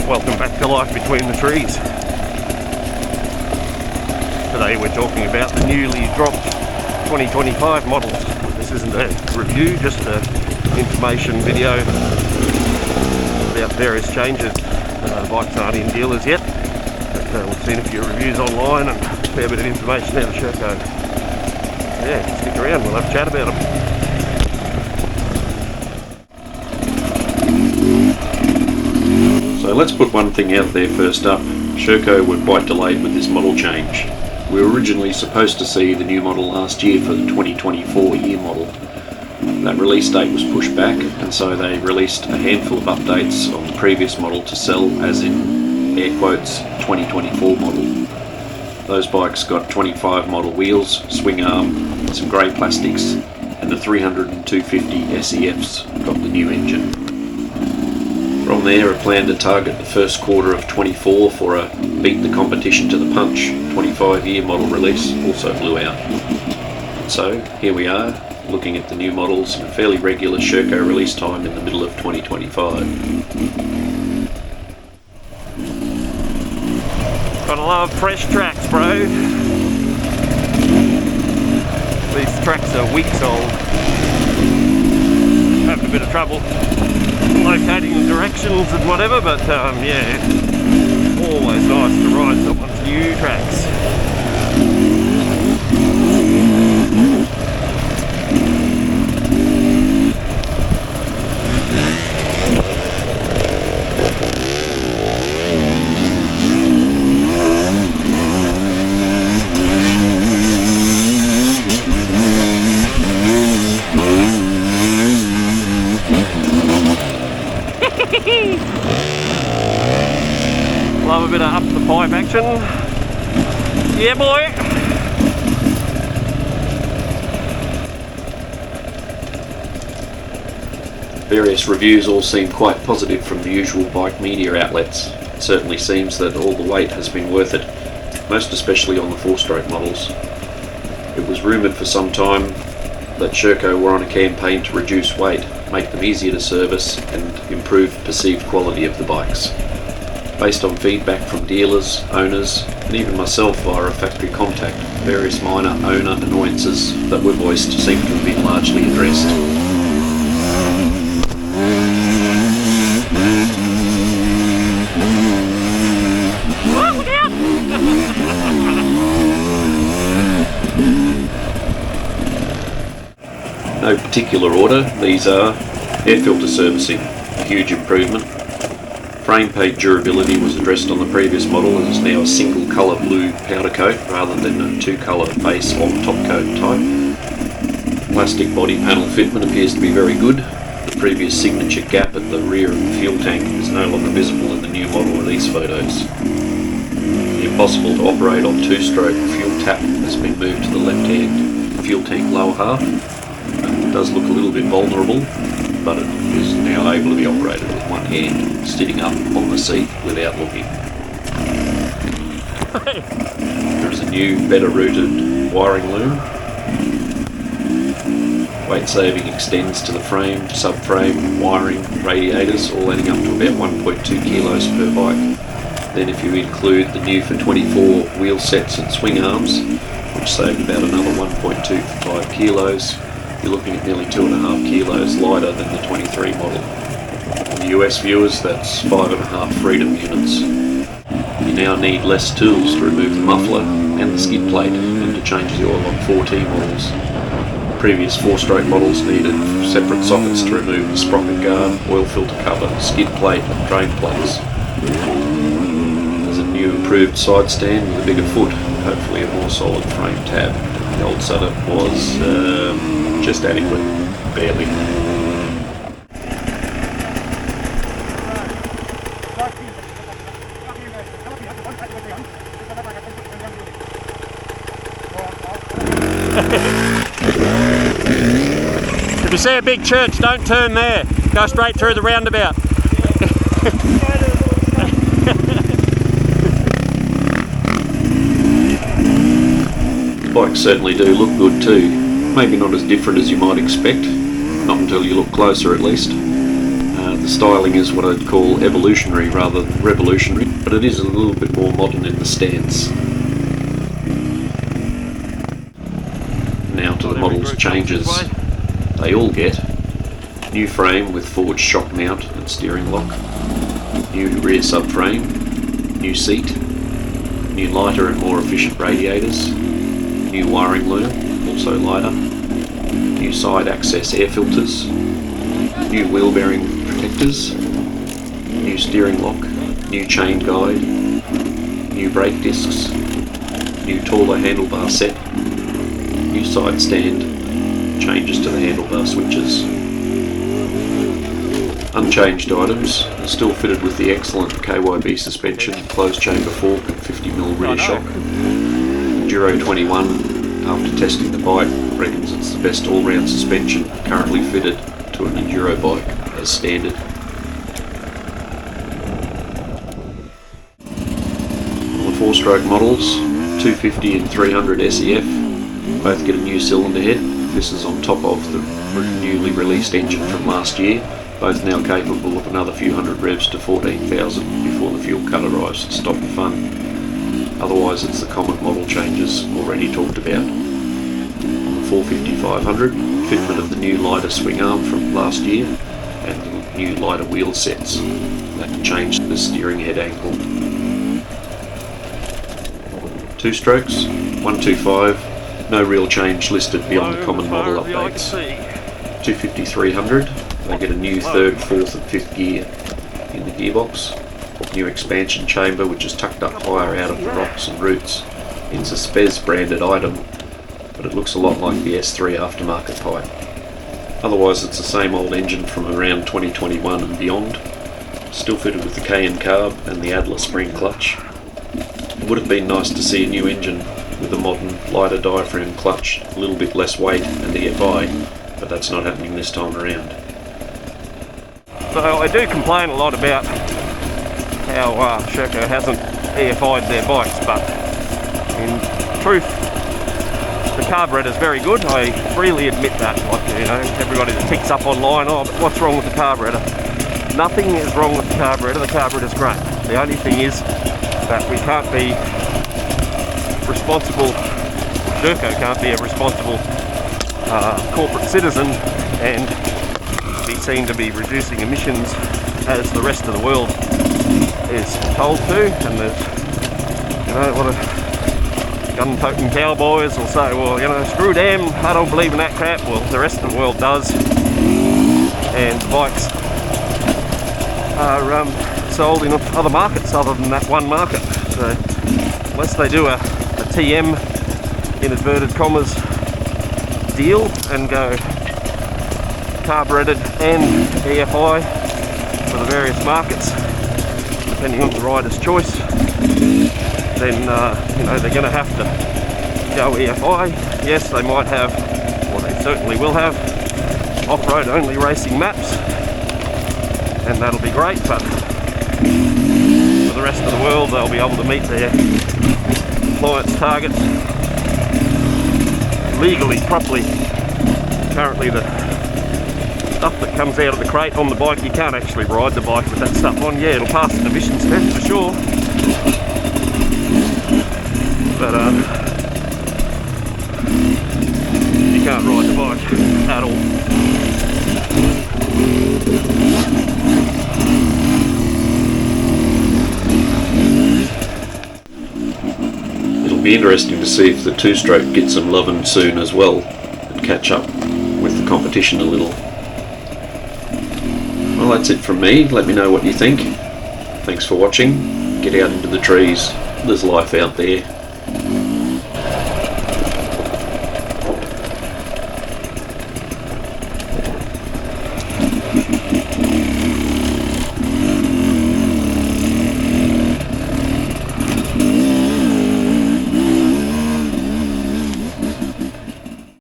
Welcome back to Life Between the Trees. Today we're talking about the newly dropped 2025 models. This isn't a review, just an information video about various changes. Bikes aren't in dealers yet, but we've seen a few reviews online and a fair bit of information out of Sherco. Yeah, stick around, we'll have a chat about them. So let's put one thing out there first up. Sherco were quite delayed with this model change. We were originally supposed to see the new model last year for the 2024 year model. That release date was pushed back, and so they released a handful of updates on the previous model to sell as in air quotes 2024 model. Those bikes got 25 model wheels, swing arm, some grey plastics, and the 300 and 250 SEFs got the new engine. From there, a plan to target the first quarter of 24 for a beat the competition to the punch 25 year model release also blew out. And so here we are, looking at the new models and a fairly regular Sherco release time in the middle of 2025. Gotta love fresh tracks, bro. These tracks are weeks old. Having a bit of trouble locating the directions and whatever, but yeah, always nice to ride someone's new tracks. Love a bit of up the pipe action. Yeah, boy. Various reviews all seem quite positive from the usual bike media outlets. It certainly seems that all the wait has been worth it, most especially on the 4-stroke models. It was rumoured for some time that Sherco were on a campaign to reduce weight, make them easier to service and improve perceived quality of the bikes. Based on feedback from dealers, owners and even myself via a factory contact, various minor owner annoyances that were voiced seem to have been largely addressed. No particular order, these are air filter servicing, a huge improvement. Frame pad durability was addressed on the previous model and is now a single colour blue powder coat rather than a 2-colour base on top coat type. Plastic body panel fitment appears to be very good. The previous signature gap at the rear of the fuel tank is no longer visible in the new model release photos. The impossible to operate on 2-stroke fuel tap has been moved to the left hand fuel tank lower half. It does look a little bit vulnerable, but it is now able to be operated with one hand, sitting up on the seat without looking. There is a new, better routed wiring loom. Weight saving extends to the frame, subframe, wiring, radiators, all adding up to about 1.2 kilos per bike. Then if you include the new for 24 wheel sets and swing arms, which save about another 1.25 kilos, you're looking at nearly 2.5 kilos lighter than the 23 model. For the US viewers, that's 5.5 Freedom units. You now need less tools to remove the muffler and the skid plate and to change the oil on 4T models. Previous 4-stroke models needed separate sockets to remove the sprocket guard, oil filter cover, skid plate and drain plates. There's a new improved side stand with a bigger foot, hopefully a more solid frame tab. The old setup was just adequate, barely. If you see a big church, don't turn there. Go straight through the roundabout. Bikes certainly do look good too. Maybe not as different as you might expect, not until you look closer at least. The styling is what I'd call evolutionary rather than revolutionary, but it is a little bit more modern in the stance. Now to the model's changes. They all get new frame with forged shock mount and steering lock, new rear subframe, new seat, new lighter and more efficient radiators, new wiring loom, also lighter, new side access air filters, new wheel bearing protectors, new steering lock, new chain guide, new brake discs, new taller handlebar set, new side stand, changes to the handlebar switches. Unchanged items are still fitted with the excellent KYB suspension, closed chamber fork and 50mm rear shock. Enduro 21, after testing the bike, reckons it's the best all-round suspension currently fitted to an enduro bike as standard. On the 4-stroke models, 250 and 300 SEF both get a new cylinder head. This is on top of the newly released engine from last year, both now capable of another few hundred revs to 14,000 before the fuel cut arrives to stop the fun. Otherwise it's the common model changes already talked about. On the 450-500, fitment of the new lighter swing arm from last year and the new lighter wheel sets that change the steering head angle. 2 strokes, 125, no real change listed beyond the common model updates. 250-300, they get a new 3rd, 4th and 5th gear in the gearbox, new expansion chamber which is tucked up higher out of the rocks and roots. It's a Spez branded item, but it looks a lot like the S3 aftermarket pipe. Otherwise it's the same old engine from around 2021 and beyond, still fitted with the KN carb and the Adler spring clutch. It would have been nice to see a new engine with a modern, lighter diaphragm clutch, a little bit less weight and EFI, but that's not happening this time around. So I do complain a lot about how Sherco hasn't EFI'd their bikes, but in truth the carburetor is very good. I freely admit that. Like, you know, everybody that picks up online, oh, but what's wrong with the carburetor? Nothing is wrong with the carburetor's great. The only thing is that we can't be responsible, Sherco can't be a responsible corporate citizen and be seen to be reducing emissions as the rest of the world is told to. And there's, you know, a lot of gun-toting cowboys will say, well, you know, screw them, I don't believe in that crap. Well, the rest of the world does, and the bikes are sold in other markets other than that one market. So unless they do a TM, in inverted commas, deal and go carbureted and EFI for the various markets, depending on the rider's choice, then you know, they're going to have to go EFI. Yes, they might have, or they certainly will have, off-road only racing maps, and that'll be great, but for the rest of the world they'll be able to meet their compliance targets legally, properly. Currently the stuff that comes out of the crate on the bike, you can't actually ride the bike with that stuff on. Yeah, it'll pass an emissions test for sure, but you can't ride the bike at all. It'll be interesting to see if the 2-stroke gets some loving soon as well and catch up with the competition a little. Well, that's it from me. Let me know what you think. Thanks for watching. Get out into the trees. There's life out there.